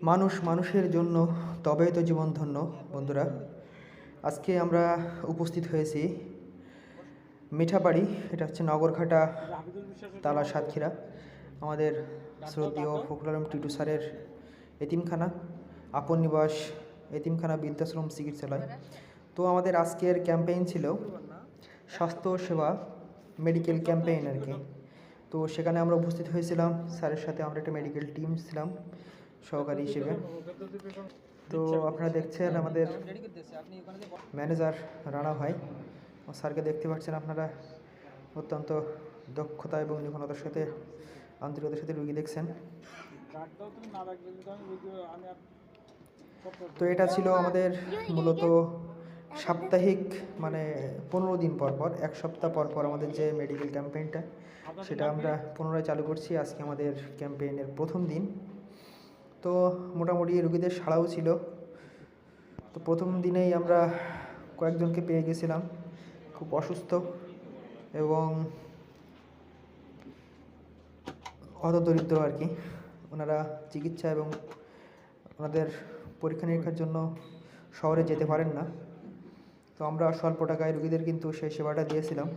মানুষ মানুষের জন্য তবেই তো জীবন ধন্য। বন্ধুরা, আজকে আমরা উপস্থিত হয়েছি মিঠাবাড়ি, এটা হচ্ছে নগরঘাটা তালা সাতক্ষীরা, আমাদের শ্রদ্ধেয় ফখরুল আলম টিটু স্যারের এতিমখানা, আপন নিবাস এতিমখানা বৃদ্ধাশ্রম চিকিৎসালয়। তো আমাদের আজকের ক্যাম্পেইন ছিল স্বাস্থ্য সেবা মেডিকেল ক্যাম্পেইন আর কি। তো সেখানে আমরা উপস্থিত হয়েছিলাম, স্যারের সাথে আমরা একটা মেডিকেল টিম ছিলাম সহকারী হিসেবে। তো আপনারা দেখছেন আমাদের ম্যানেজার রানা ভাই ও স্যারকে দেখতে পাচ্ছেন আপনারা, অত্যন্ত দক্ষতা এবং নিপুণতার সাথে আন্তরিকতার সাথে রুগী দেখছেন। তো এটা ছিল আমাদের মূলত সাপ্তাহিক, মানে 15 দিন পর পর, এক সপ্তাহ পর পর আমাদের যে মেডিকেল ক্যাম্পেইনটা, সেটা আমরা পুনরায় চালু করছি। আজকে আমাদের ক্যাম্পেইনের প্রথম দিন। তো মোটামুটি রুগীদের সাড়াও ছিল। তো প্রথম দিনেই আমরা কয়েকজনকে পেয়ে গেছিলাম খুব অসুস্থ এবং হতদরিদ্র আর কি। ওনারা চিকিৎসা এবং ওনাদের পরীক্ষা নিরীক্ষার জন্য শহরে যেতে পারেন না। তো আমরা স্বল্প টাকায় রুগীদের কিন্তু সেই সেবাটা দিয়েছিলাম।